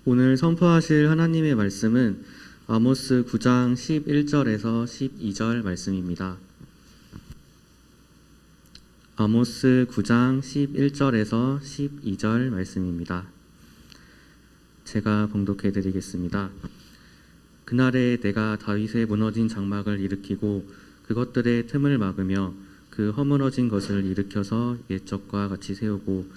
오늘 선포하실 하나님의 말씀은 아모스 9장 11절에서 12절 말씀입니다. 아모스 9장 11절에서 12절 말씀입니다. 제가 봉독해 드리겠습니다. 그날에 내가 다윗의 무너진 장막을 일으키고 그것들의 틈을 막으며 그 허물어진 것을 일으켜서 옛적과 같이 세우고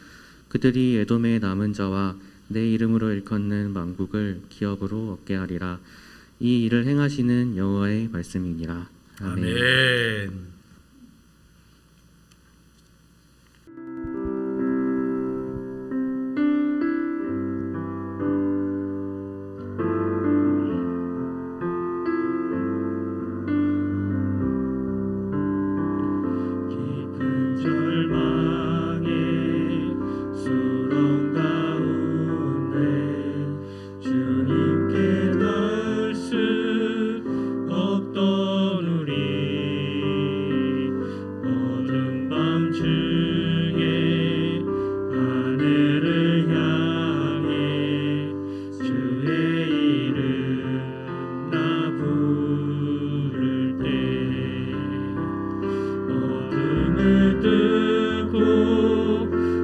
그들이 에돔의 남은 자와 내 이름으로 일컫는 만국을 기업으로 얻게 하리라. 이 일을 행하시는 여호와의 말씀이니라. 아멘. 아멘.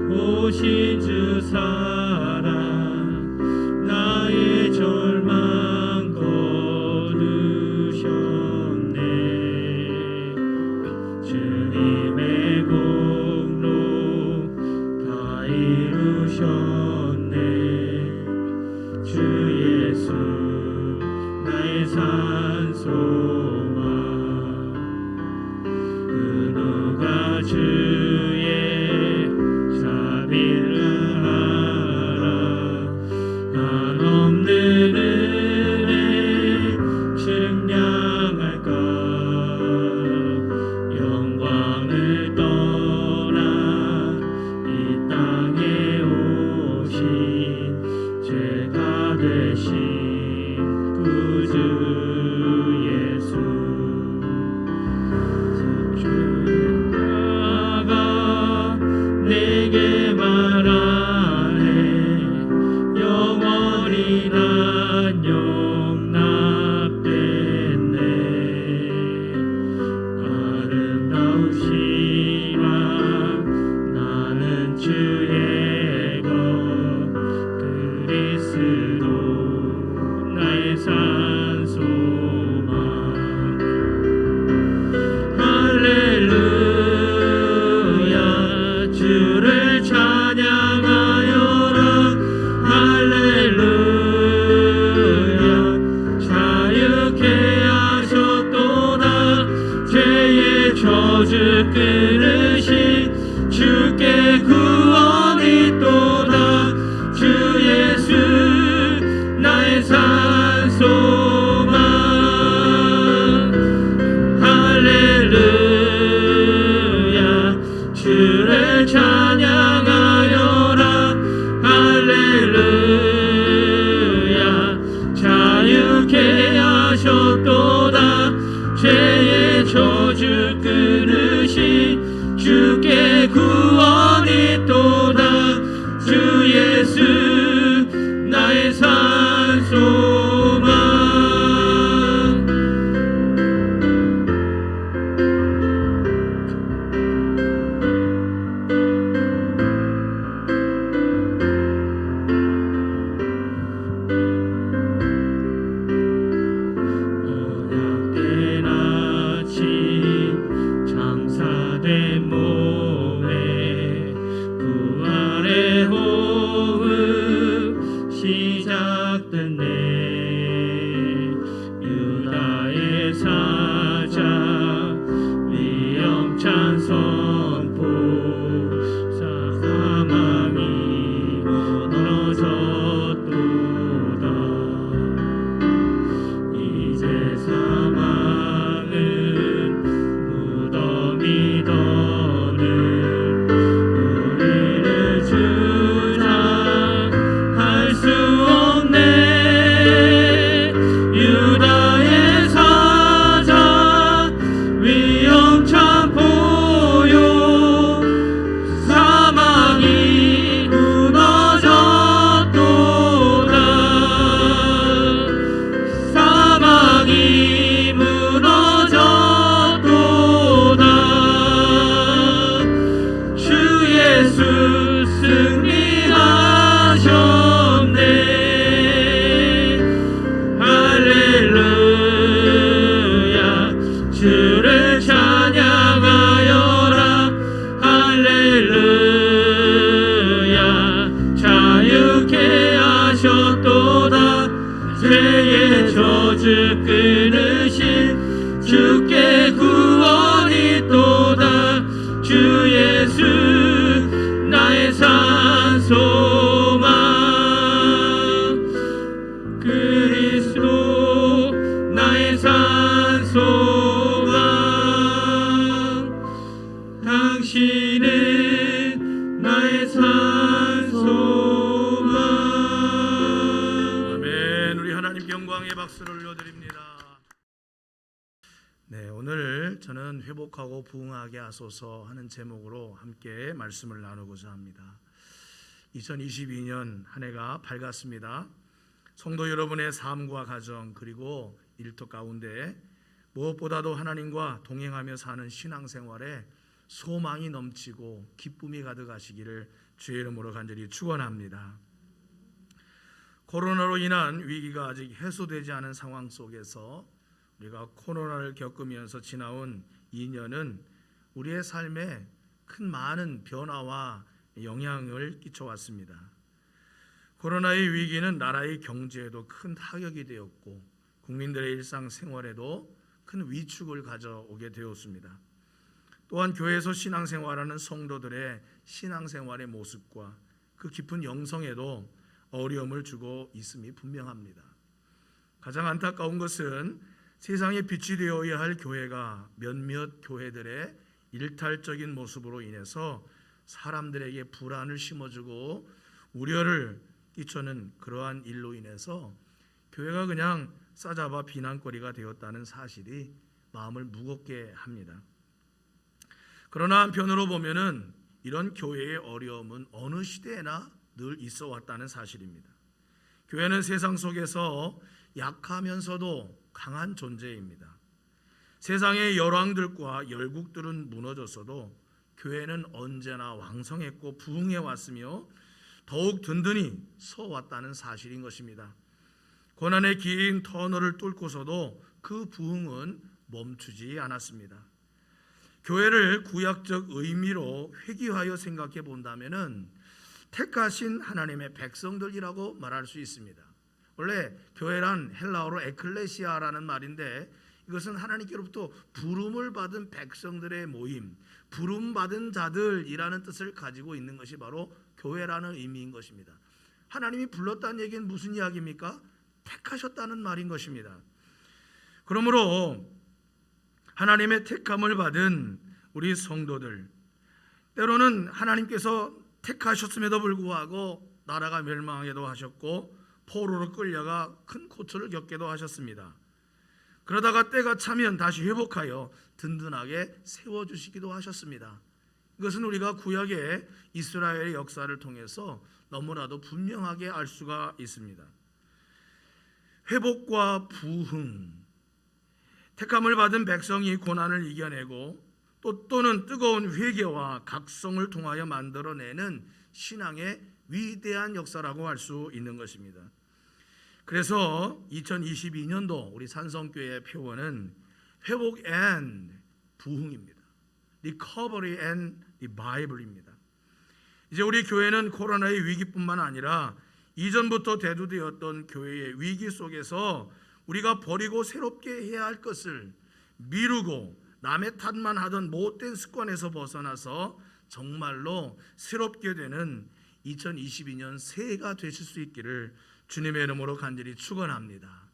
오신 주 사랑 나의 절망 거두셨네. 주님의 공로 다 이루셨네. 주 예수 나의 산소망 그 누가 주의 한없는 은혜 측량할까. 영광을 떠나 이 땅에 오신 죄가 되신 구주 예수. 주가 내게 말하네. 영원히 난 용납됐네. 아름다우시라 나는 주의 것 그리스도 나의 산소망. 할렐루야 주를 찬양하여라. 할렐루야 자유케 하셨도다. 죄의 저주 끊으신 주께 구원이 있도다. 주 예수 나의 산소망. 할렐루야 주를 찬양하여라. 할렐루야 자유케 하셨도다. 죄의 저주 끊으신 주께 구원이 있도다. 주 예수 나의 산소망. 언약된 아침 장사 주를 찬양하여라. 할렐루야. 자유케 하셨도다. 죄의 저주 끊으신 주께 구원이 있도다. 주 예수 나의 산 소망. 그리스도 나의 산 소망. 당신은 나의 산 소망. 아멘. 우리 하나님 영광의 박수를 올려드립니다. 네, 오늘 저는 회복하고 부흥하게 하소서 하는 제목으로 함께 말씀을 나누고자 합니다. 2022년 한 해가 밝았습니다. 성도 여러분의 삶과 가정 그리고 일터 가운데 무엇보다도 하나님과 동행하며 사는 신앙생활에 소망이 넘치고 기쁨이 가득하시기를 주의 이름으로 간절히 축원합니다. 코로나로 인한 위기가 아직 해소되지 않은 상황 속에서 우리가 코로나를 겪으면서 지나온 2년은 우리의 삶에 큰 많은 변화와 영향을 끼쳐왔습니다. 코로나의 위기는 나라의 경제에도 큰 타격이 되었고 국민들의 일상생활에도 큰 위축을 가져오게 되었습니다. 또한 교회에서 신앙생활하는 성도들의 신앙생활의 모습과 그 깊은 영성에도 어려움을 주고 있음이 분명합니다. 가장 안타까운 것은 세상에 빛이 되어야 할 교회가 몇몇 교회들의 일탈적인 모습으로 인해서 사람들에게 불안을 심어주고 우려를 끼쳐는 그러한 일로 인해서 교회가 그냥 싸잡아 비난거리가 되었다는 사실이 마음을 무겁게 합니다. 그러나 한편으로 보면은 이런 교회의 어려움은 어느 시대에나 늘 있어 왔다는 사실입니다. 교회는 세상 속에서 약하면서도 강한 존재입니다. 세상의 열왕들과 열국들은 무너졌어도 교회는 언제나 왕성했고 부흥해 왔으며 더욱 든든히 서 왔다는 사실인 것입니다. 고난의 긴 터널을 뚫고서도 그 부흥은 멈추지 않았습니다. 교회를 구약적 의미로 회귀하여 생각해 본다면은 택하신 하나님의 백성들이라고 말할 수 있습니다. 원래 교회란 헬라어로 에클레시아라는 말인데 이것은 하나님께로부터 부름을 받은 백성들의 모임, 부름받은 자들이라는 뜻을 가지고 있는 것이 바로 교회라는 의미인 것입니다. 하나님이 불렀다는 얘기는 무슨 이야기입니까? 택하셨다는 말인 것입니다. 그러므로 하나님의 택함을 받은 우리 성도들, 때로는 하나님께서 택하셨음에도 불구하고 나라가 멸망하게도 하셨고 포로로 끌려가 큰 고초를 겪게도 하셨습니다. 그러다가 때가 차면 다시 회복하여 든든하게 세워주시기도 하셨습니다. 이것은 우리가 구약의 이스라엘의 역사를 통해서 너무나도 분명하게 알 수가 있습니다. 회복과 부흥, 택함을 받은 백성이 고난을 이겨내고 또는 뜨거운 회개와 각성을 통하여 만들어내는 신앙의 위대한 역사라고 할 수 있는 것입니다. 그래서 2022년도 우리 산성교회의 표어는 회복 and 부흥입니다. Recovery and Revival입니다. 이제 우리 교회는 코로나의 위기뿐만 아니라 이전부터 대두되었던 교회의 위기 속에서 우리가 버리고 새롭게 해야 할 것을 미루고 남의 탓만 하던 못된 습관에서 벗어나서 정말로 새롭게 되는 2022년 새해가 되실 수 있기를 주님의 이름으로 간절히 축원합니다.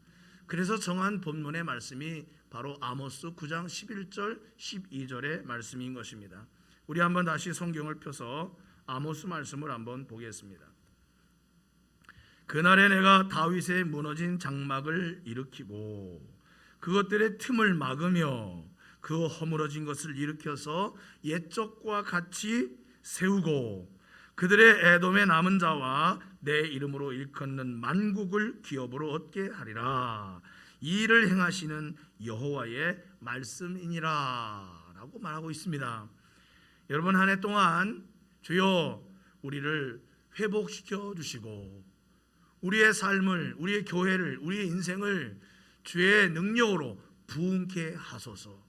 그래서 정한 본문의 말씀이 바로 아모스 9장 11절 12절의 말씀인 것입니다. 우리 한번 다시 성경을 펴서 아모스 말씀을 한번 보겠습니다. 그날에 내가 다윗의 무너진 장막을 일으키고 그것들의 틈을 막으며 그 허물어진 것을 일으켜서 옛적과 같이 세우고 그들의 에돔의 남은 자와 내 이름으로 일컫는 만국을 기업으로 얻게 하리라. 이 일을 행하시는 여호와의 말씀이니라 라고 말하고 있습니다. 여러분, 한 해 동안 주여 우리를 회복시켜 주시고 우리의 삶을, 우리의 교회를, 우리의 인생을 주의 능력으로 부흥케 하소서.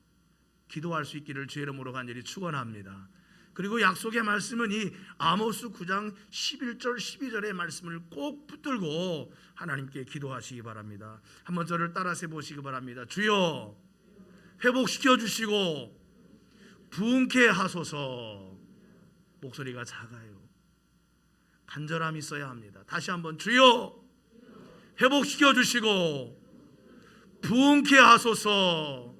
기도할 수 있기를 주의 이름으로 간절히 축원합니다. 그리고 약속의 말씀은 이 아모스 9장 11절 12절의 말씀을 꼭 붙들고 하나님께 기도하시기 바랍니다. 한번 저를 따라서 보시기 바랍니다. 주여 회복시켜 주시고 부흥케 하소서. 목소리가 작아요. 간절함이 있어야 합니다. 다시 한번 주여 회복시켜 주시고 부흥케 하소서.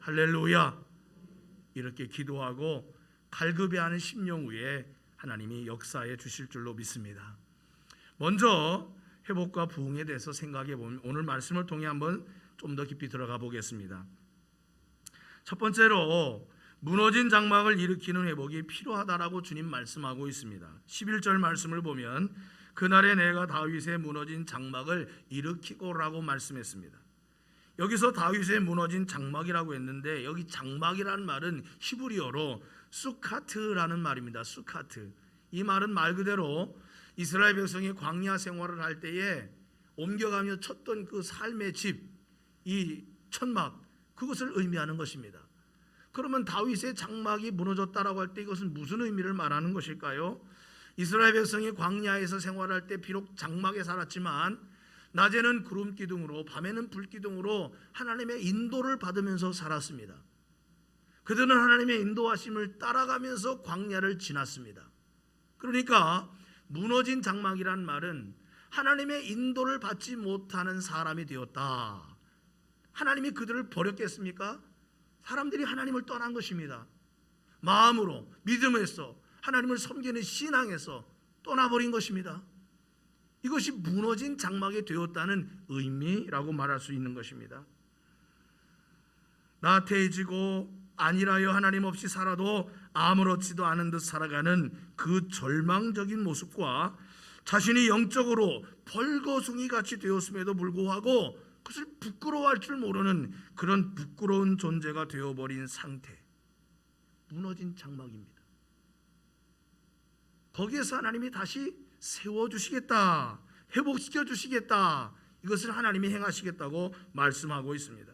할렐루야. 이렇게 기도하고 갈급해하는 심령 위에 하나님이 역사해 주실 줄로 믿습니다. 먼저 회복과 부흥에 대해서 생각해 보면 오늘 말씀을 통해 한번 좀 더 깊이 들어가 보겠습니다. 첫 번째로 무너진 장막을 일으키는 회복이 필요하다라고 주님 말씀하고 있습니다. 11절 말씀을 보면 그날에 내가 다윗의 무너진 장막을 일으키고라고 말씀했습니다. 여기서 다윗의 무너진 장막이라고 했는데 여기 장막이라는 말은 히브리어로 수카트라는 말입니다. 수카트. 이 말은 말 그대로 이스라엘 백성이 광야 생활을 할 때에 옮겨가며 쳤던 그 삶의 집, 이 천막, 그것을 의미하는 것입니다. 그러면 다윗의 장막이 무너졌다라고 할 때 이것은 무슨 의미를 말하는 것일까요? 이스라엘 백성이 광야에서 생활할 때 비록 장막에 살았지만 낮에는 구름 기둥으로 밤에는 불 기둥으로 하나님의 인도를 받으면서 살았습니다. 그들은 하나님의 인도하심을 따라가면서 광야를 지났습니다. 그러니까 무너진 장막이란 말은 하나님의 인도를 받지 못하는 사람이 되었다. 하나님이 그들을 버렸겠습니까? 사람들이 하나님을 떠난 것입니다. 마음으로, 믿음에서, 하나님을 섬기는 신앙에서 떠나버린 것입니다. 이것이 무너진 장막이 되었다는 의미라고 말할 수 있는 것입니다. 나태해지고 안일하여 하나님 없이 살아도 아무렇지도 않은 듯 살아가는 그 절망적인 모습과 자신이 영적으로 벌거숭이 같이 되었음에도 불구하고 그것을 부끄러워할 줄 모르는 그런 부끄러운 존재가 되어버린 상태, 무너진 장막입니다. 거기에서 하나님이 다시 세워주시겠다, 회복시켜 주시겠다, 이것을 하나님이 행하시겠다고 말씀하고 있습니다.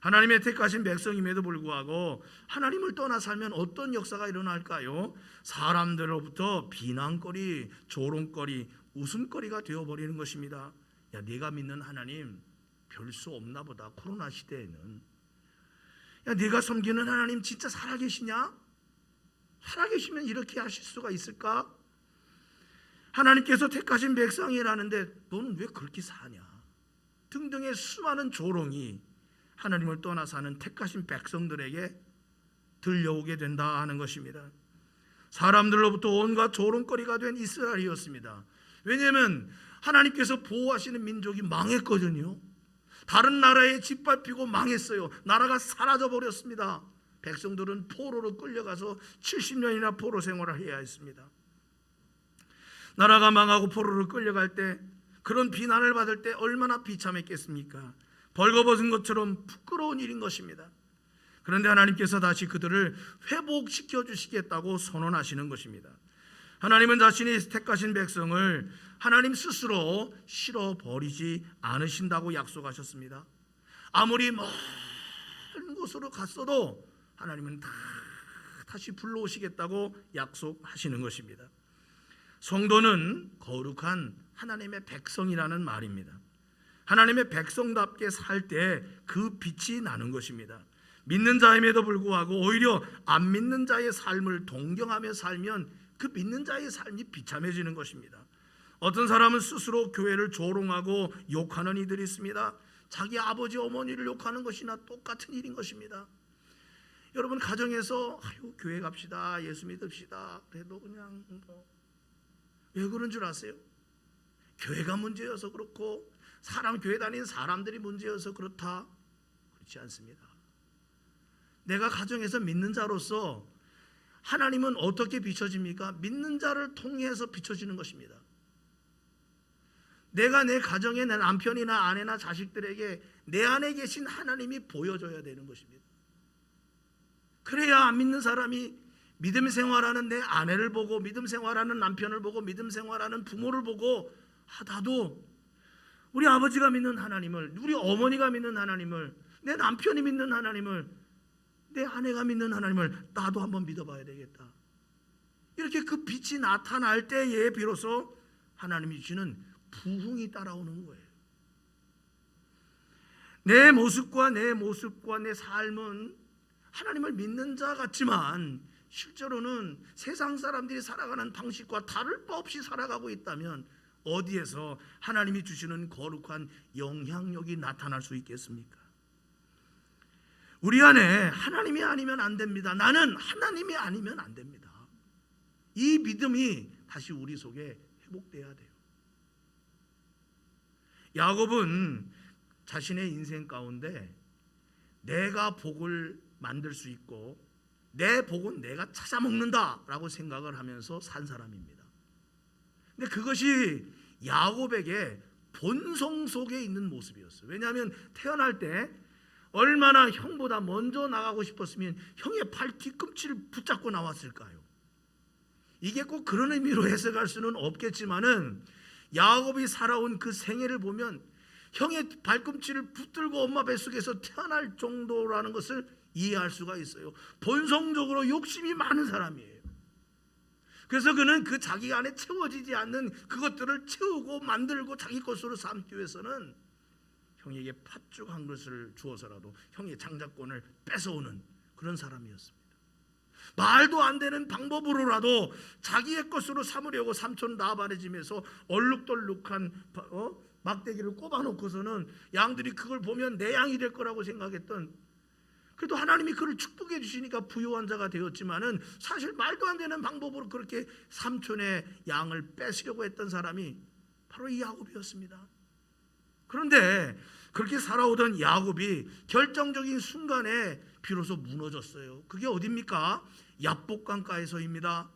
하나님의 택하신 백성임에도 불구하고 하나님을 떠나 살면 어떤 역사가 일어날까요? 사람들로부터 비난거리, 조롱거리, 웃음거리가 되어버리는 것입니다. 야, 네가 믿는 하나님 별 수 없나 보다. 코로나 시대에는. 야, 네가 섬기는 하나님 진짜 살아계시냐? 살아계시면 이렇게 하실 수가 있을까? 하나님께서 택하신 백성이라는데 너는 왜 그렇게 사냐? 등등의 수많은 조롱이 하나님을 떠나 사는 택하신 백성들에게 들려오게 된다 하는 것입니다. 사람들로부터 온갖 조롱거리가 된 이스라엘이었습니다. 왜냐하면 하나님께서 보호하시는 민족이 망했거든요. 다른 나라에 짓밟히고 망했어요. 나라가 사라져 버렸습니다. 백성들은 포로로 끌려가서 70년이나 포로 생활을 해야 했습니다. 나라가 망하고 포로로 끌려갈 때 그런 비난을 받을 때 얼마나 비참했겠습니까? 벌거벗은 것처럼 부끄러운 일인 것입니다. 그런데 하나님께서 다시 그들을 회복시켜 주시겠다고 선언하시는 것입니다. 하나님은 자신이 택하신 백성을 하나님 스스로 실어버리지 않으신다고 약속하셨습니다. 아무리 먼 곳으로 갔어도 하나님은 다시 불러오시겠다고 약속하시는 것입니다. 성도는 거룩한 하나님의 백성이라는 말입니다. 하나님의 백성답게 살 때 그 빛이 나는 것입니다. 믿는 자임에도 불구하고 오히려 안 믿는 자의 삶을 동경하며 살면 그 믿는 자의 삶이 비참해지는 것입니다. 어떤 사람은 스스로 교회를 조롱하고 욕하는 이들이 있습니다. 자기 아버지 어머니를 욕하는 것이나 똑같은 일인 것입니다. 여러분 가정에서 교회 갑시다, 예수 믿읍시다 그래도 그냥 왜 그런 줄 아세요? 교회가 문제여서 그렇고 교회 다니는 사람들이 문제여서 그렇다, 그렇지 않습니다. 내가 가정에서 믿는 자로서 하나님은 어떻게 비춰집니까? 믿는 자를 통해서 비춰지는 것입니다. 내가 내 가정에 내 남편이나 아내나 자식들에게 내 안에 계신 하나님이 보여줘야 되는 것입니다. 그래야 안 믿는 사람이 믿음 생활하는 내 아내를 보고 믿음 생활하는 남편을 보고 믿음 생활하는 부모를 보고 나도 우리 아버지가 믿는 하나님을, 우리 어머니가 믿는 하나님을, 내 남편이 믿는 하나님을 내 아내가 믿는 하나님을 나도 한번 믿어봐야 되겠다. 이렇게 그 빛이 나타날 때에 비로소 하나님이 주시는 부흥이 따라오는 거예요. 내 모습과 내 삶은 하나님을 믿는 자 같지만 실제로는 세상 사람들이 살아가는 방식과 다를 바 없이 살아가고 있다면 어디에서 하나님이 주시는 거룩한 영향력이 나타날 수 있겠습니까? 우리 안에 하나님이 아니면 안 됩니다. 나는 하나님이 아니면 안 됩니다. 이 믿음이 다시 우리 속에 회복돼야 돼요. 야곱은 자신의 인생 가운데 내가 복을 만들 수 있고 내 복은 내가 찾아 먹는다라고 생각을 하면서 산 사람입니다. 근데 그것이 야곱에게 본성 속에 있는 모습이었어요. 왜냐하면 태어날 때 얼마나 형보다 먼저 나가고 싶었으면 형의 팔 뒤꿈치를 붙잡고 나왔을까요? 이게 꼭 그런 의미로 해석할 수는 없겠지만은 야곱이 살아온 그 생애를 보면 형의 발꿈치를 붙들고 엄마 뱃속에서 태어날 정도라는 것을 이해할 수가 있어요. 본성적으로 욕심이 많은 사람이에요. 그래서 그는 그 자기 안에 채워지지 않는 그것들을 채우고 만들고 자기 것으로 삼기 위해서는 형에게 팥죽 한 것을 주어서라도 형의 장자권을 뺏어오는 그런 사람이었습니다. 말도 안 되는 방법으로라도 자기의 것으로 삼으려고 삼촌 라반의 집에서 얼룩덜룩한 막대기를 꼽아놓고서는 양들이 그걸 보면 내 양이 될 거라고 생각했던, 그래도 하나님이 그를 축복해 주시니까 부유한 자가 되었지만은 사실 말도 안 되는 방법으로 그렇게 삼촌의 양을 뺏으려고 했던 사람이 바로 이 야곱이었습니다. 그런데 그렇게 살아오던 야곱이 결정적인 순간에 비로소 무너졌어요. 그게 어디입니까? 야복강가에서입니다.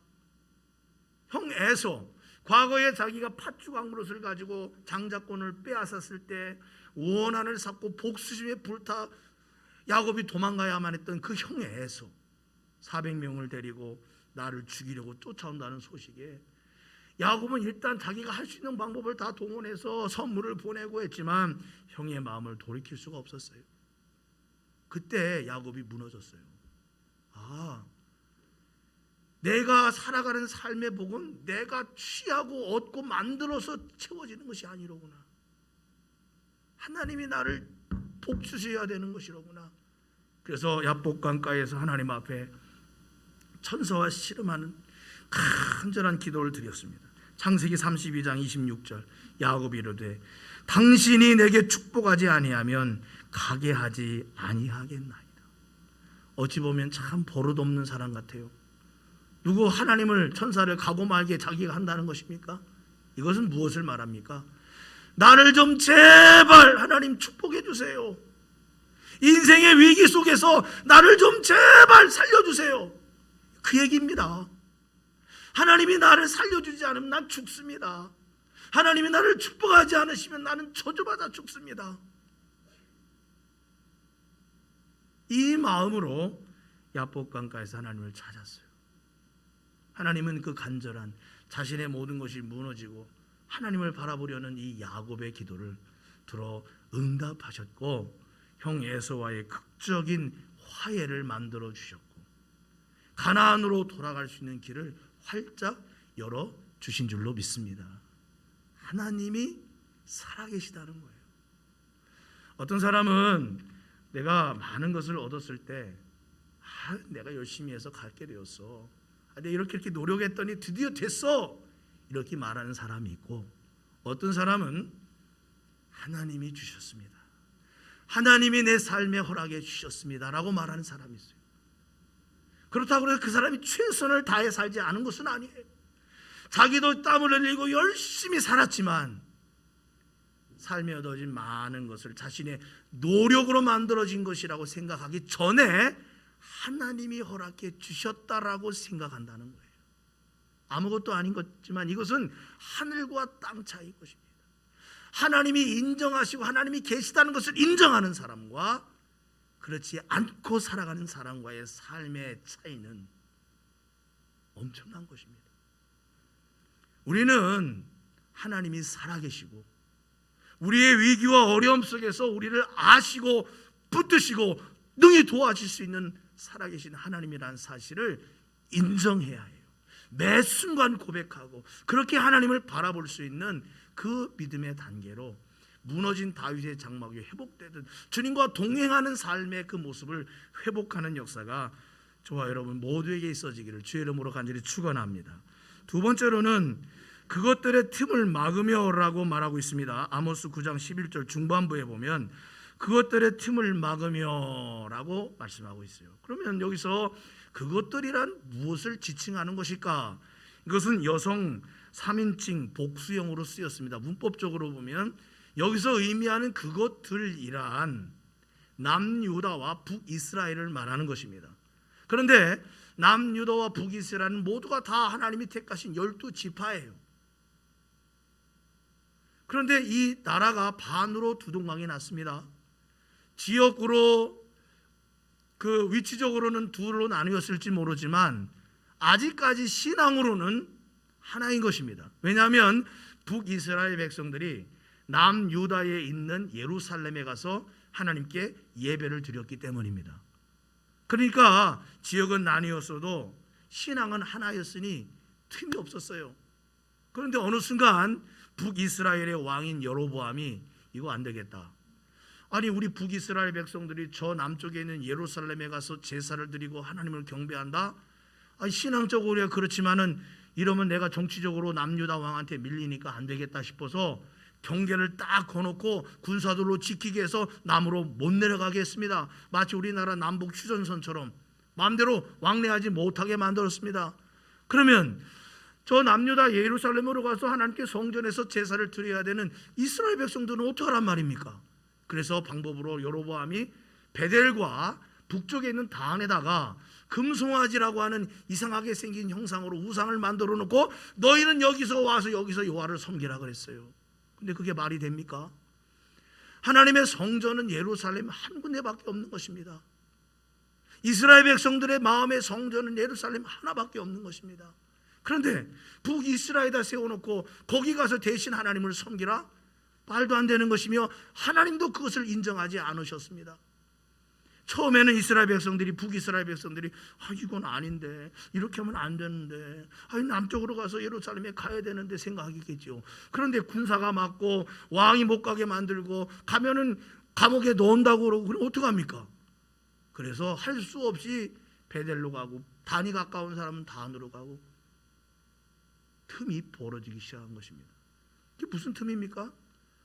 형 에서 과거에 자기가 팥죽 한 그릇을 가지고 장자권을 빼앗았을 때 원한을 샀고 복수심에 불타 야곱이 도망가야만 했던 그 형 에서 400명을 데리고 나를 죽이려고 쫓아온다는 소식에 야곱은 일단 자기가 할 수 있는 방법을 다 동원해서 선물을 보내고 했지만 형의 마음을 돌이킬 수가 없었어요. 그때 야곱이 무너졌어요. 내가 살아가는 삶의 복은 내가 취하고 얻고 만들어서 채워지는 것이 아니로구나. 하나님이 나를 복 주셔야 되는 것이로구나. 그래서 야복강가에서 하나님 앞에 천사와 씨름하는 간절한 기도를 드렸습니다. 창세기 32장 26절 야곱이 이르되 당신이 내게 축복하지 아니하면 가게 하지 아니하겠나이다. 어찌 보면 참 버릇없는 사람 같아요. 누구 하나님을 천사를 가고 말게 자기가 한다는 것입니까? 이것은 무엇을 말합니까? 나를 좀 제발 하나님 축복해 주세요. 인생의 위기 속에서 나를 좀 제발 살려주세요. 그 얘기입니다. 하나님이 나를 살려주지 않으면 난 죽습니다. 하나님이 나를 축복하지 않으시면 나는 저주받아 죽습니다. 이 마음으로 야복강가에서 하나님을 찾았어요. 하나님은 그 간절한 자신의 모든 것이 무너지고 하나님을 바라보려는 이 야곱의 기도를 들어 응답하셨고 형 에서와의 극적인 화해를 만들어 주셨고 가나안으로 돌아갈 수 있는 길을 활짝 열어 주신 줄로 믿습니다. 하나님이 살아계시다는 거예요. 어떤 사람은 내가 많은 것을 얻었을 때 내가 열심히 해서 갖게 되었어. 내가 이렇게 노력했더니 드디어 됐어. 이렇게 말하는 사람이 있고 어떤 사람은 하나님이 주셨습니다. 하나님이 내 삶에 허락해 주셨습니다 라고 말하는 사람이 있어요. 그렇다고 해서 그 사람이 최선을 다해 살지 않은 것은 아니에요. 자기도 땀을 흘리고 열심히 살았지만 삶에 얻어진 많은 것을 자신의 노력으로 만들어진 것이라고 생각하기 전에 하나님이 허락해 주셨다라고 생각한다는 거예요. 아무것도 아닌 것지만 이것은 하늘과 땅 차이인 것입니다. 하나님이 인정하시고 하나님이 계시다는 것을 인정하는 사람과 그렇지 않고 살아가는 사람과의 삶의 차이는 엄청난 것입니다. 우리는 하나님이 살아계시고 우리의 위기와 어려움 속에서 우리를 아시고 붙드시고 능히 도와줄 수 있는 살아계신 하나님이라는 사실을 인정해야 해요. 매 순간 고백하고 그렇게 하나님을 바라볼 수 있는 그 믿음의 단계로 무너진 다윗의 장막이 회복되듯 주님과 동행하는 삶의 그 모습을 회복하는 역사가 저와 여러분 모두에게 있어지기를 주의 이름으로 간절히 축원합니다. 두 번째로는 그것들의 틈을 막으며라고 말하고 있습니다. 아모스 9장 11절 중반부에 보면 그것들의 틈을 막으며라고 말씀하고 있어요. 그러면 여기서 그것들이란 무엇을 지칭하는 것일까? 이것은 여성 3인칭 복수형으로 쓰였습니다. 문법적으로 보면 여기서 의미하는 그것들이란 남유다와 북이스라엘을 말하는 것입니다. 그런데 남유다와 북이스라엘은 모두가 다 하나님이 택하신 12지파예요. 그런데 이 나라가 반으로 두동강이 났습니다. 지역으로 그 위치적으로는 둘로 나뉘었을지 모르지만 아직까지 신앙으로는 하나인 것입니다. 왜냐하면 북이스라엘 백성들이 남유다에 있는 예루살렘에 가서 하나님께 예배를 드렸기 때문입니다. 그러니까 지역은 나뉘었어도 신앙은 하나였으니 틈이 없었어요. 그런데 어느 순간 북이스라엘의 왕인 여로보암이 이거 안 되겠다. 아니 우리 북이스라엘 백성들이 저 남쪽에 있는 예루살렘에 가서 제사를 드리고 하나님을 경배한다. 아니 신앙적으로 그렇지만은 이러면 내가 정치적으로 남유다 왕한테 밀리니까 안 되겠다 싶어서 경계를 딱 거놓고 군사들로 지키게 해서 남으로 못 내려가게 했습니다. 마치 우리나라 남북 휴전선처럼 마음대로 왕래하지 못하게 만들었습니다. 그러면 저 남유다 예루살렘으로 가서 하나님께 성전에서 제사를 드려야 되는 이스라엘 백성들은 어떡하란 말입니까? 그래서 방법으로 여로보암이 베델과 북쪽에 있는 단에다가 금송아지라고 하는 이상하게 생긴 형상으로 우상을 만들어 놓고 너희는 여기서 와서 여기서 여호와를 섬기라 그랬어요. 근데 그게 말이 됩니까? 하나님의 성전은 예루살렘 한 군데밖에 없는 것입니다. 이스라엘 백성들의 마음의 성전은 예루살렘 하나밖에 없는 것입니다. 그런데 북이스라엘에다 세워놓고 거기 가서 대신 하나님을 섬기라? 말도 안 되는 것이며 하나님도 그것을 인정하지 않으셨습니다. 처음에는 이스라엘 백성들이 북이스라엘 백성들이 이건 아닌데 이렇게 하면 안 되는데 남쪽으로 가서 예루살렘에 가야 되는데 생각하겠죠. 그런데 군사가 막고 왕이 못 가게 만들고 가면은 감옥에 넣는다고 그러고 그럼 어떡합니까? 그래서 할 수 없이 베델로 가고 단이 가까운 사람은 단으로 가고 틈이 벌어지기 시작한 것입니다. 이게 무슨 틈입니까?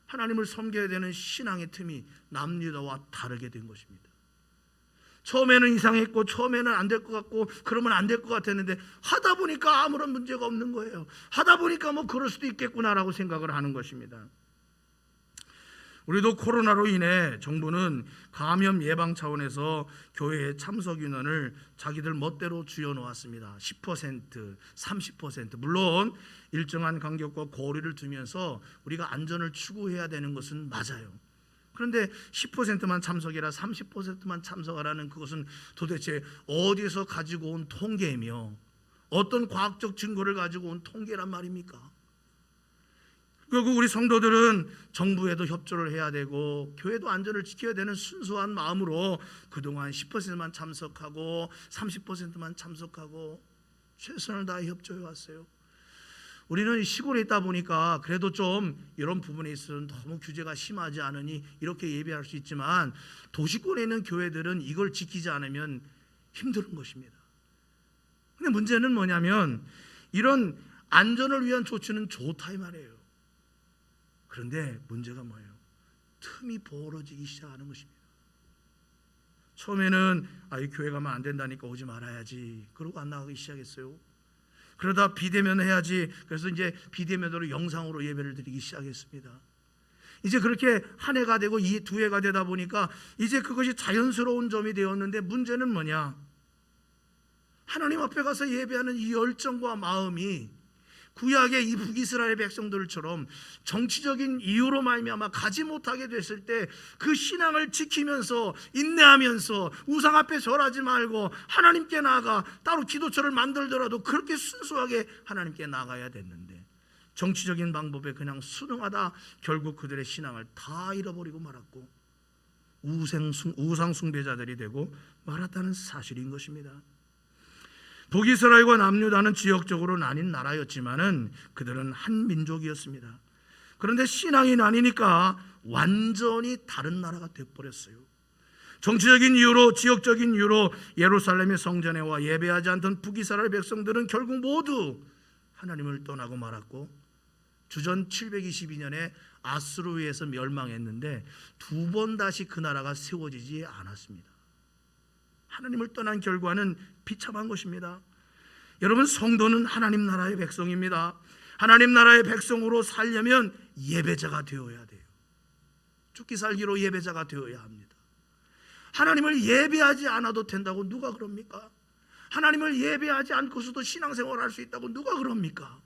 하나님을 섬겨야 되는 신앙의 틈이 남유다와 다르게 된 것입니다. 처음에는 이상했고 처음에는 안 될 것 같고 그러면 안 될 것 같았는데 하다 보니까 아무런 문제가 없는 거예요. 하다 보니까 뭐 그럴 수도 있겠구나라고 생각을 하는 것입니다. 우리도 코로나로 인해 정부는 감염 예방 차원에서 교회의 참석 인원을 자기들 멋대로 쥐어놓았습니다. 10%, 30% 물론 일정한 간격과 거리를 두면서 우리가 안전을 추구해야 되는 것은 맞아요. 그런데 10%만 참석해라 30%만 참석하라는 그것은 도대체 어디서 가지고 온 통계이며 어떤 과학적 증거를 가지고 온 통계란 말입니까? 결국 우리 성도들은 정부에도 협조를 해야 되고 교회도 안전을 지켜야 되는 순수한 마음으로 그동안 10%만 참석하고 30%만 참석하고 최선을 다해 협조해 왔어요. 우리는 시골에 있다 보니까 그래도 좀 이런 부분에 있어서는 너무 규제가 심하지 않으니 이렇게 예배할 수 있지만 도시권에 있는 교회들은 이걸 지키지 않으면 힘든 것입니다. 근데 문제는 뭐냐면 이런 안전을 위한 조치는 좋다 이 말이에요. 그런데 문제가 뭐예요? 틈이 벌어지기 시작하는 것입니다. 처음에는 이 교회 가면 안 된다니까 오지 말아야지 그러고 안 나가기 시작했어요. 그러다 비대면 해야지 그래서 이제 비대면으로 영상으로 예배를 드리기 시작했습니다. 이제 그렇게 한 해가 되고 두 해가 되다 보니까 이제 그것이 자연스러운 점이 되었는데 문제는 뭐냐? 하나님 앞에 가서 예배하는 이 열정과 마음이 구약의 이 북이스라엘 백성들처럼 정치적인 이유로 말미암아 가지 못하게 됐을 때 그 신앙을 지키면서 인내하면서 우상 앞에 절하지 말고 하나님께 나아가 따로 기도처를 만들더라도 그렇게 순수하게 하나님께 나가야 됐는데 정치적인 방법에 그냥 순응하다 결국 그들의 신앙을 다 잃어버리고 말았고 우상 숭배자들이 되고 말았다는 사실인 것입니다. 북이스라엘과 남유다는 지역적으로 나뉜 나라였지만은 그들은 한 민족이었습니다. 그런데 신앙이 나뉘니까 완전히 다른 나라가 되어버렸어요. 정치적인 이유로, 지역적인 이유로 예루살렘의 성전에 와 예배하지 않던 북이스라엘 백성들은 결국 모두 하나님을 떠나고 말았고, 주전 722년에 아수르에 의해서 멸망했는데 두 번 다시 그 나라가 세워지지 않았습니다. 하나님을 떠난 결과는 비참한 것입니다. 여러분, 성도는 하나님 나라의 백성입니다. 하나님 나라의 백성으로 살려면 예배자가 되어야 돼요. 죽기 살기로 예배자가 되어야 합니다. 하나님을 예배하지 않아도 된다고 누가 그럽니까? 하나님을 예배하지 않고서도 신앙생활을 할 수 있다고 누가 그럽니까?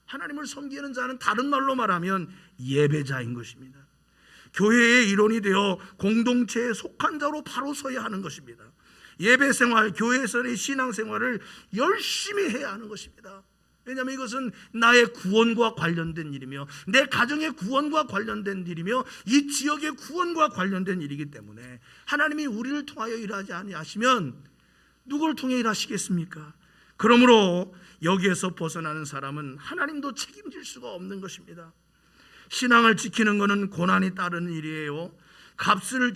하나님을 섬기는 자는 다른 말로 말하면 예배자인 것입니다. 교회의 일원이 되어 공동체에 속한 자로 바로 서야 하는 것입니다. 예배생활, 교회에서의 신앙생활을 열심히 해야 하는 것입니다. 왜냐하면 이것은 나의 구원과 관련된 일이며 내 가정의 구원과 관련된 일이며 이 지역의 구원과 관련된 일이기 때문에 하나님이 우리를 통하여 일하지 아니하시면 누구를 통해 일하시겠습니까? 그러므로 여기에서 벗어나는 사람은 하나님도 책임질 수가 없는 것입니다. 신앙을 지키는 것은 고난이 따르는 일이에요. 값을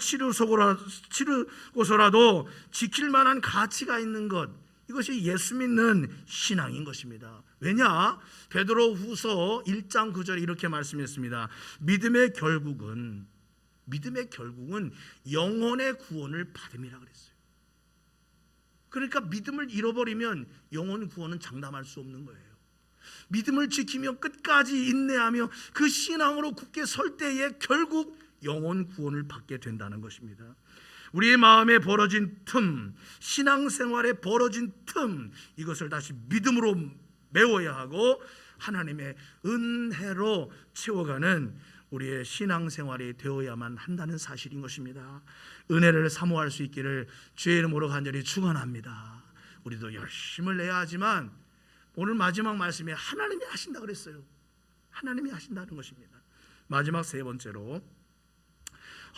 치르고서라도 지킬 만한 가치가 있는 것, 이것이 예수 믿는 신앙인 것입니다. 왜냐? 베드로 후서 1장 9절에 이렇게 말씀했습니다. 믿음의 결국은 영혼의 구원을 받음이라 그랬어요. 그러니까 믿음을 잃어버리면 영혼 구원은 장담할 수 없는 거예요. 믿음을 지키며 끝까지 인내하며 그 신앙으로 굳게 설 때에 결국 영혼 구원을 받게 된다는 것입니다. 우리의 마음에 벌어진 틈, 신앙생활에 벌어진 틈, 이것을 다시 믿음으로 메워야 하고 하나님의 은혜로 채워가는 우리의 신앙생활이 되어야만 한다는 사실인 것입니다. 은혜를 사모할 수 있기를 주의 이름으로 간절히 축원합니다. 우리도 열심을 내야 하지만 오늘 마지막 말씀에 하나님이 하신다 그랬어요. 하나님이 하신다는 것입니다. 마지막 세 번째로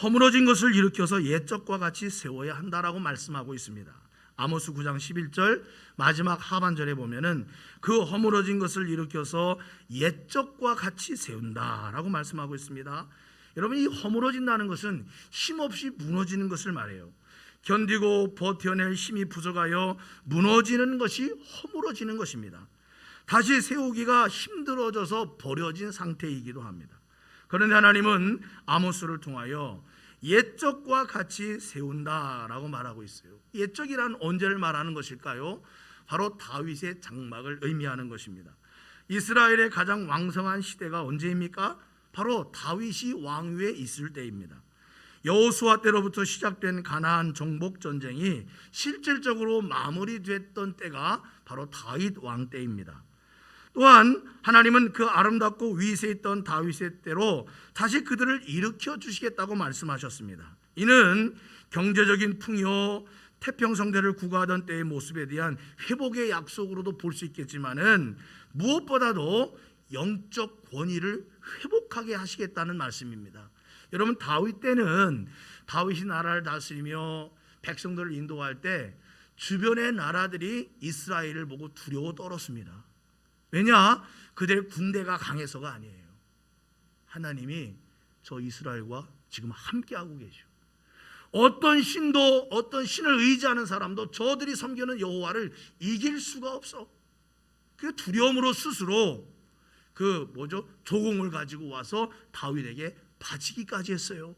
허물어진 것을 일으켜서 옛적과 같이 세워야 한다라고 말씀하고 있습니다. 아모스 9장 11절 마지막 하반절에 보면은 그 허물어진 것을 일으켜서 옛적과 같이 세운다라고 말씀하고 있습니다. 여러분, 이 허물어진다는 것은 힘없이 무너지는 것을 말해요. 견디고 버텨낼 힘이 부족하여 무너지는 것이 허물어지는 것입니다. 다시 세우기가 힘들어져서 버려진 상태이기도 합니다. 그런데 하나님은 아모스를 통하여 옛적과 같이 세운다라고 말하고 있어요. 옛적이란 언제를 말하는 것일까요? 바로 다윗의 장막을 의미하는 것입니다. 이스라엘의 가장 왕성한 시대가 언제입니까? 바로 다윗이 왕위에 있을 때입니다. 여호수아 때로부터 시작된 가나안 정복 전쟁이 실질적으로 마무리됐던 때가 바로 다윗 왕 때입니다. 또한 하나님은 그 아름답고 위세 있던 다윗의 때로 다시 그들을 일으켜 주시겠다고 말씀하셨습니다. 이는 경제적인 풍요, 태평성대를 구가하던 때의 모습에 대한 회복의 약속으로도 볼 수 있겠지만은 무엇보다도 영적 권위를 회복하게 하시겠다는 말씀입니다. 여러분, 다윗 때는 다윗이 나라를 다스리며 백성들을 인도할 때 주변의 나라들이 이스라엘을 보고 두려워 떨었습니다. 왜냐? 그들의 군대가 강해서가 아니에요. 하나님이 저 이스라엘과 지금 함께하고 계셔. 어떤 신도, 어떤 신을 의지하는 사람도 저들이 섬기는 여호와를 이길 수가 없어. 그 두려움으로 스스로 조공을 가지고 와서 다윗에게 바치기까지 했어요.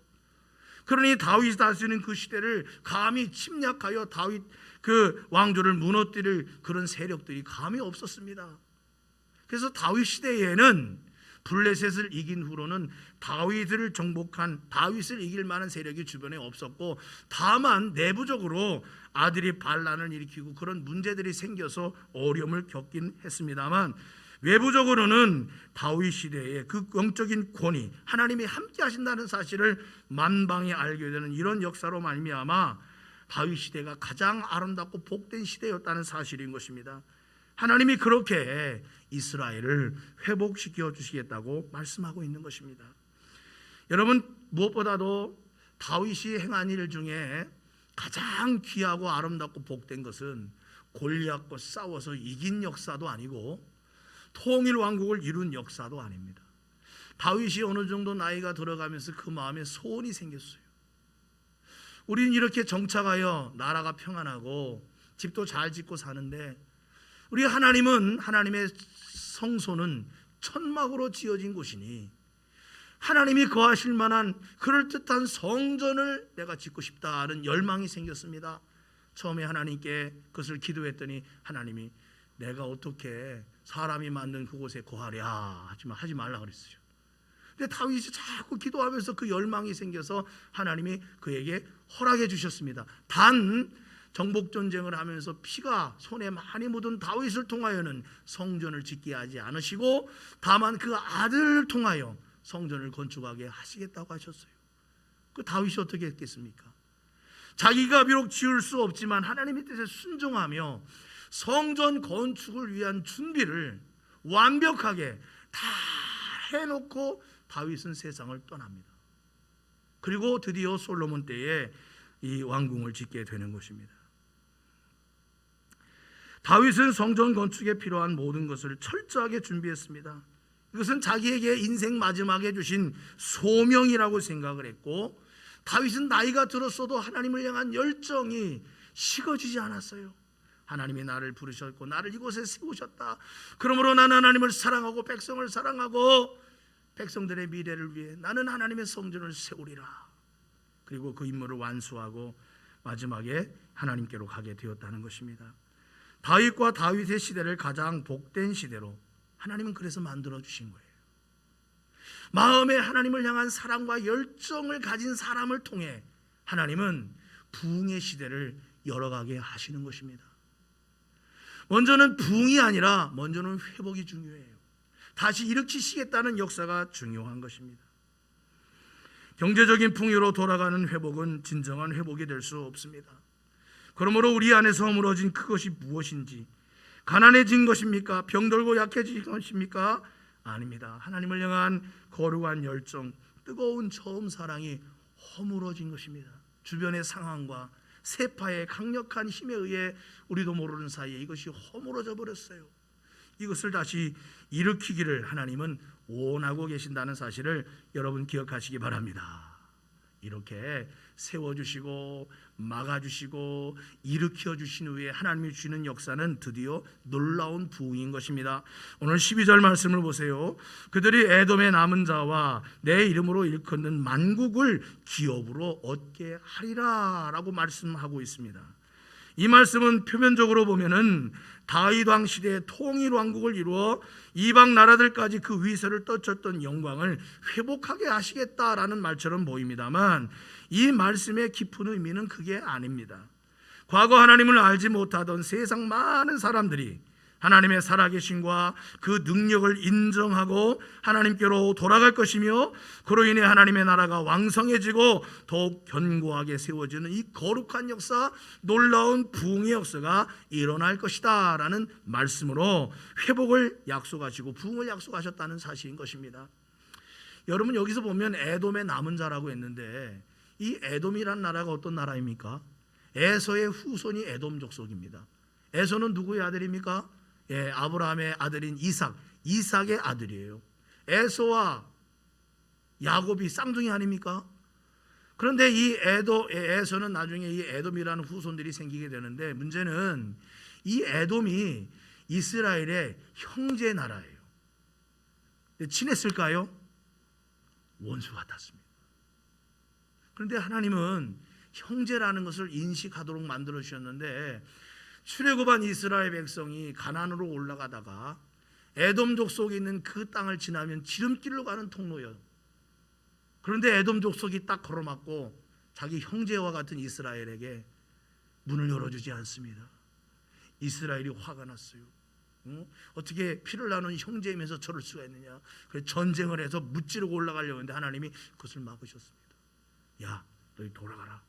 그러니 다윗이 다스리는 그 시대를 감히 침략하여 다윗 그 왕조를 무너뜨릴 그런 세력들이 감히 없었습니다. 그래서 다윗 시대에는 블레셋을 이긴 후로는 다윗을 정복한, 다윗을 이길 만한 세력이 주변에 없었고, 다만 내부적으로 아들이 반란을 일으키고 그런 문제들이 생겨서 어려움을 겪긴 했습니다만, 외부적으로는 다윗 시대의 그 영적인 권위, 하나님이 함께 하신다는 사실을 만방에 알게 되는 이런 역사로 말미암아 다윗 시대가 가장 아름답고 복된 시대였다는 사실인 것입니다. 하나님이 그렇게 이스라엘을 회복시켜 주시겠다고 말씀하고 있는 것입니다. 여러분, 무엇보다도 다윗이 행한 일 중에 가장 귀하고 아름답고 복된 것은 골리앗과 싸워서 이긴 역사도 아니고 통일 왕국을 이룬 역사도 아닙니다. 다윗이 어느 정도 나이가 들어가면서 그 마음에 소원이 생겼어요. 우린 이렇게 정착하여 나라가 평안하고 집도 잘 짓고 사는데 우리 하나님은, 하나님의 성소는 천막으로 지어진 곳이니 하나님이 거하실 만한 그럴듯한 성전을 내가 짓고 싶다는 열망이 생겼습니다. 처음에 하나님께 그것을 기도했더니 하나님이 내가 어떻게 사람이 만든 그곳에 거하랴 하지 말라 그랬어요. 근데 다윗이 자꾸 기도하면서 그 열망이 생겨서 하나님이 그에게 허락해 주셨습니다. 단 정복 전쟁을 하면서 피가 손에 많이 묻은 다윗을 통하여는 성전을 짓게 하지 않으시고 다만 그 아들을 통하여 성전을 건축하게 하시겠다고 하셨어요. 그 다윗이 어떻게 했겠습니까? 자기가 비록 지을 수 없지만 하나님의 뜻에 순종하며 성전 건축을 위한 준비를 완벽하게 다 해놓고 다윗은 세상을 떠납니다. 그리고 드디어 솔로몬 때에 이 왕궁을 짓게 되는 것입니다. 다윗은 성전 건축에 필요한 모든 것을 철저하게 준비했습니다. 이것은 자기에게 인생 마지막에 주신 소명이라고 생각을 했고 다윗은 나이가 들었어도 하나님을 향한 열정이 식어지지 않았어요. 하나님이 나를 부르셨고 나를 이곳에 세우셨다. 그러므로 나는 하나님을 사랑하고 백성을 사랑하고 백성들의 미래를 위해 나는 하나님의 성전을 세우리라. 그리고 그 임무를 완수하고 마지막에 하나님께로 가게 되었다는 것입니다. 다윗과 다윗의 시대를 가장 복된 시대로 하나님은 그래서 만들어 주신 거예요. 마음에 하나님을 향한 사랑과 열정을 가진 사람을 통해 하나님은 부흥의 시대를 열어가게 하시는 것입니다. 먼저는 부흥이 아니라 먼저는 회복이 중요해요. 다시 일으키시겠다는 역사가 중요한 것입니다. 경제적인 풍요로 돌아가는 회복은 진정한 회복이 될 수 없습니다. 그러므로 우리 안에서 허물어진 그것이 무엇인지, 가난해진 것입니까? 병들고 약해진 것입니까? 아닙니다. 하나님을 향한 거룩한 열정, 뜨거운 처음 사랑이 허물어진 것입니다. 주변의 상황과 세파의 강력한 힘에 의해 우리도 모르는 사이에 이것이 허물어져 버렸어요. 이것을 다시 일으키기를 하나님은 원하고 계신다는 사실을 여러분 기억하시기 바랍니다. 이렇게 세워주시고 막아주시고 일으켜주신 후에 하나님이 주시는 역사는 드디어 놀라운 부흥인 것입니다. 오늘 12절 말씀을 보세요. 그들이 에돔의 남은 자와 내 이름으로 일컫는 만국을 기업으로 얻게 하리라 라고 말씀하고 있습니다. 이 말씀은 표면적으로 보면은 다윗 왕 시대의 통일 왕국을 이루어 이방 나라들까지 그 위세를 떨쳤던 영광을 회복하게 하시겠다라는 말처럼 보입니다만 이 말씀의 깊은 의미는 그게 아닙니다. 과거 하나님을 알지 못하던 세상 많은 사람들이 하나님의 살아계심과 그 능력을 인정하고 하나님께로 돌아갈 것이며 그로 인해 하나님의 나라가 왕성해지고 더욱 견고하게 세워지는 이 거룩한 역사, 놀라운 부흥의 역사가 일어날 것이다 라는 말씀으로 회복을 약속하시고 부흥을 약속하셨다는 사실인 것입니다. 여러분 여기서 보면 에돔의 남은 자라고 했는데 이 에돔이란 나라가 어떤 나라입니까? 에서의 후손이 에돔 족속입니다. 에서는 누구의 아들입니까? 아브라함의 아들인 이삭의 아들이에요. 에서와 야곱이 쌍둥이 아닙니까? 그런데 이 에서는 나중에 이 에돔이라는 후손들이 생기게 되는데 문제는 이 에돔이 이스라엘의 형제 나라예요. 친했을까요? 원수 같았습니다. 그런데 하나님은 형제라는 것을 인식하도록 만들어 주셨는데 출애굽한 이스라엘 백성이 가나안으로 올라가다가 에돔족 속에 있는 그 땅을 지나면 지름길로 가는 통로예요. 그런데 에돔 족속이 딱 걸어맞고 자기 형제와 같은 이스라엘에게 문을 열어주지 않습니다. 이스라엘이 화가 났어요. 어떻게 피를 나눈 형제이면서 저럴 수가 있느냐. 그래서 전쟁을 해서 무찌르고 올라가려고 했는데 하나님이 그것을 막으셨습니다. 야, 너희 돌아가라.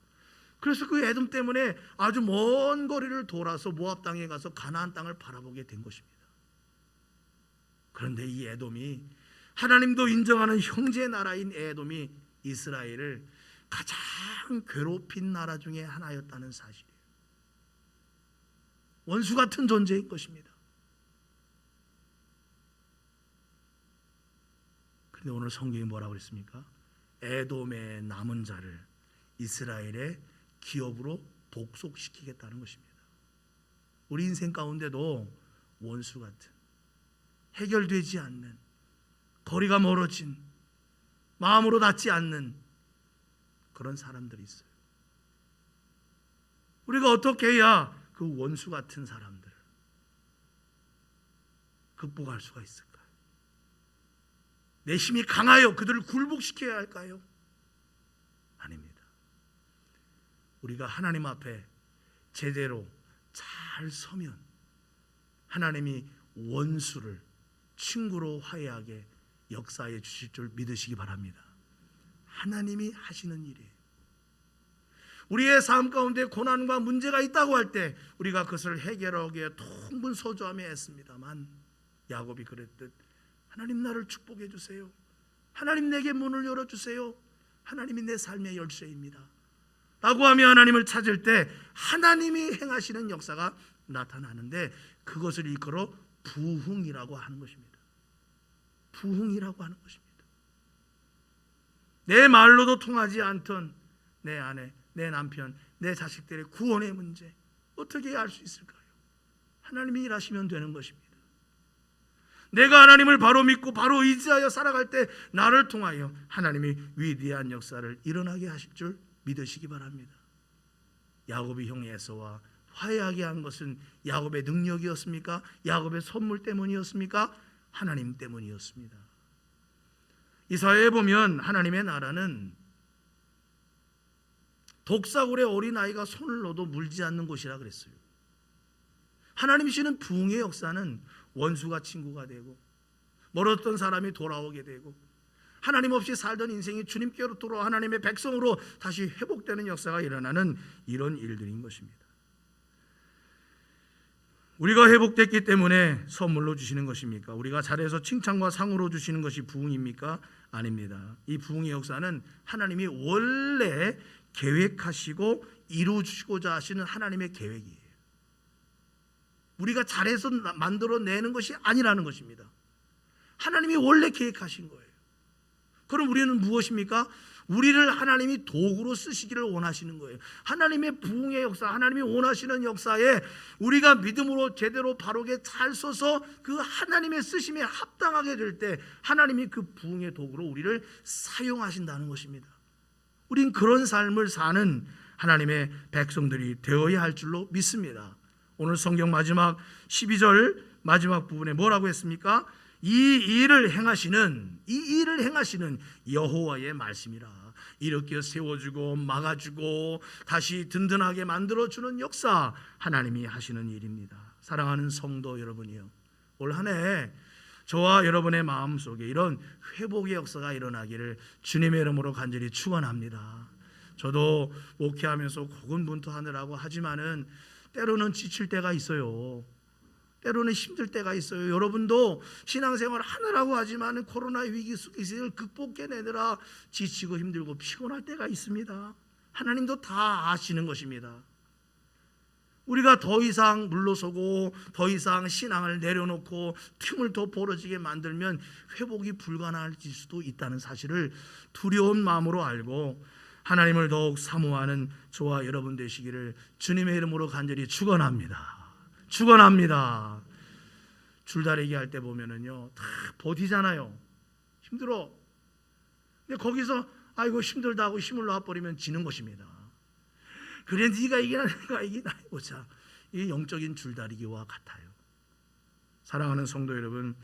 그래서 그 에돔 때문에 아주 먼 거리를 돌아서 모압 땅에 가서 가나안 땅을 바라보게 된 것입니다. 그런데 이 에돔이 하나님도 인정하는 형제 나라인 에돔이 이스라엘을 가장 괴롭힌 나라 중에 하나였다는 사실이에요. 원수 같은 존재인 것입니다. 그런데 오늘 성경이 뭐라고 그랬습니까? 에돔의 남은 자를 이스라엘의 기업으로 복속시키겠다는 것입니다. 우리 인생 가운데도 원수 같은, 해결되지 않는, 거리가 멀어진, 마음으로 닿지 않는 그런 사람들이 있어요. 우리가 어떻게 해야 그 원수 같은 사람들을 극복할 수가 있을까요? 내 힘이 강하여 그들을 굴복시켜야 할까요? 아닙니다. 우리가 하나님 앞에 제대로 잘 서면 하나님이 원수를 친구로 화해하게 역사해 주실 줄 믿으시기 바랍니다. 하나님이 하시는 일이에요. 우리의 삶 가운데 고난과 문제가 있다고 할 때 우리가 그것을 해결하기 위해 통분서주하며 애씁니다만, 야곱이 그랬듯 하나님 나를 축복해 주세요, 하나님 내게 문을 열어주세요, 하나님이 내 삶의 열쇠입니다 라고 하며 하나님을 찾을 때 하나님이 행하시는 역사가 나타나는데, 그것을 일컬어 부흥이라고 하는 것입니다. 부흥이라고 하는 것입니다. 내 말로도 통하지 않던 내 아내, 내 남편, 내 자식들의 구원의 문제 어떻게 알 수 있을까요? 하나님이 일하시면 되는 것입니다. 내가 하나님을 바로 믿고 바로 의지하여 살아갈 때 나를 통하여 하나님이 위대한 역사를 일어나게 하실 줄 믿으시기 바랍니다. 야곱이 형 에서와 화해하게 한 것은 야곱의 능력이었습니까? 야곱의 선물 때문이었습니까? 하나님 때문이었습니다. 이사야에 보면 하나님의 나라는 독사굴의 어린아이가 손을 넣어도 물지 않는 곳이라 그랬어요. 하나님이시는 부흥의 역사는 원수가 친구가 되고 멀었던 사람이 돌아오게 되고 하나님 없이 살던 인생이 주님께로 돌아와 하나님의 백성으로 다시 회복되는 역사가 일어나는 이런 일들인 것입니다. 우리가 회복됐기 때문에 선물로 주시는 것입니까? 우리가 잘해서 칭찬과 상으로 주시는 것이 부흥입니까? 아닙니다. 이 부흥의 역사는 하나님이 원래 계획하시고 이루어주시고자 하시는 하나님의 계획이에요. 우리가 잘해서 만들어내는 것이 아니라는 것입니다. 하나님이 원래 계획하신 거예요. 그럼 우리는 무엇입니까? 우리를 하나님이 도구로 쓰시기를 원하시는 거예요. 하나님의 부흥의 역사, 하나님이 원하시는 역사에 우리가 믿음으로 제대로 바르게 잘 써서 그 하나님의 쓰심에 합당하게 될 때 하나님이 그 부흥의 도구로 우리를 사용하신다는 것입니다. 우린 그런 삶을 사는 하나님의 백성들이 되어야 할 줄로 믿습니다. 오늘 성경 마지막 12절 마지막 부분에 뭐라고 했습니까? 이 일을 행하시는 여호와의 말씀이라. 일으켜 세워주고 막아주고 다시 든든하게 만들어주는 역사, 하나님이 하시는 일입니다. 사랑하는 성도 여러분이요, 올 한 해 저와 여러분의 마음속에 이런 회복의 역사가 일어나기를 주님의 이름으로 간절히 축원합니다. 저도 목회하면서 고군분투하느라고 하지만은 때로는 지칠 때가 있어요. 때로는 힘들 때가 있어요. 여러분도 신앙생활 하느라고 하지만 코로나 위기 속에서 극복해내느라 지치고 힘들고 피곤할 때가 있습니다. 하나님도 다 아시는 것입니다. 우리가 더 이상 물러서고 더 이상 신앙을 내려놓고 틈을 더 벌어지게 만들면 회복이 불가능해질 수도 있다는 사실을 두려운 마음으로 알고 하나님을 더욱 사모하는 저와 여러분 되시기를 주님의 이름으로 간절히 축원합니다. 축원합니다. 줄다리기 할 때 보면은요, 다 버티잖아요. 힘들어. 근데 거기서 아이고 힘들다 하고 힘을 놔버리면 지는 것입니다. 그래 네가 이기나 내가 이기나 해보자. 이게 영적인 줄다리기와 같아요. 사랑하는 성도 여러분,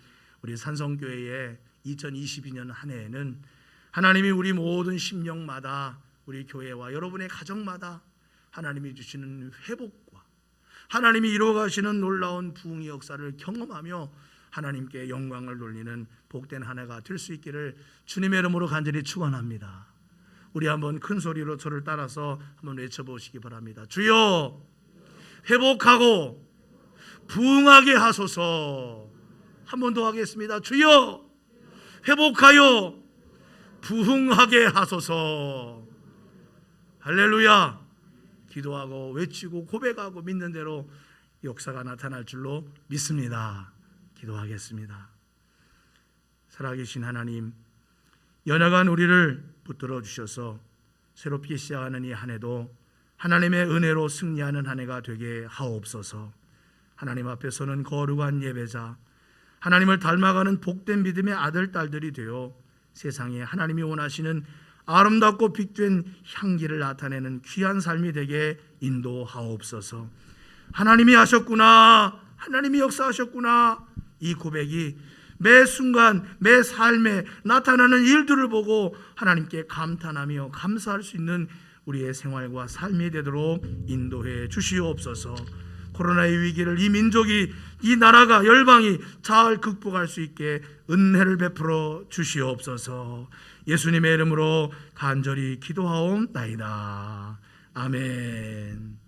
우리 산성교회의 2022년 한 해에는 하나님이 우리 모든 심령마다, 우리 교회와 여러분의 가정마다 하나님이 주시는 회복과 하나님이 이루어가시는 놀라운 부흥의 역사를 경험하며 하나님께 영광을 돌리는 복된 한 해가 될 수 있기를 주님의 이름으로 간절히 축원합니다. 우리 한번 큰 소리로 저를 따라서 한번 외쳐보시기 바랍니다. 주여, 회복하고 부흥하게 하소서. 한 번 더 하겠습니다. 주여, 회복하여 부흥하게 하소서. 할렐루야. 기도하고 외치고 고백하고 믿는 대로 역사가 나타날 줄로 믿습니다. 기도하겠습니다. 살아계신 하나님, 연약한 우리를 붙들어 주셔서 새롭게 시작하는 이 한 해도 하나님의 은혜로 승리하는 한 해가 되게 하옵소서. 하나님 앞에서는 거룩한 예배자, 하나님을 닮아가는 복된 믿음의 아들, 딸들이 되어 세상에 하나님이 원하시는 아름답고 빛된 향기를 나타내는 귀한 삶이 되게 인도하옵소서. 하나님이 하셨구나, 하나님이 역사하셨구나, 이 고백이 매 순간 매 삶에 나타나는 일들을 보고 하나님께 감탄하며 감사할 수 있는 우리의 생활과 삶이 되도록 인도해 주시옵소서. 코로나의 위기를 이 민족이, 이 나라가, 열방이 잘 극복할 수 있게 은혜를 베풀어 주시옵소서. 예수님의 이름으로 간절히 기도하옵나이다. 아멘.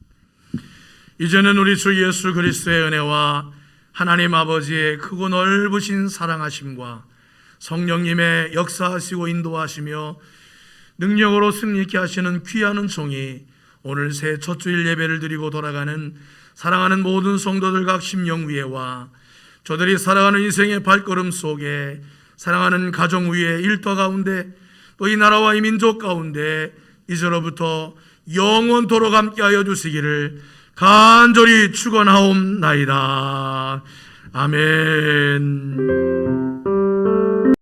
이제는 우리 주 예수 그리스도의 은혜와 하나님 아버지의 크고 넓으신 사랑하심과 성령님의 역사하시고 인도하시며 능력으로 승리케 하시는 귀한 종이 오늘 새 첫 주일 예배를 드리고 돌아가는 사랑하는 모든 성도들 각 심령 위에와 저들이 살아가는 인생의 발걸음 속에 사랑하는 가정 위에 일터 가운데 또 이 나라와 이 민족 가운데 이제로부터 영원토록 함께하여 주시기를 간절히 축원하옵나이다. 아멘.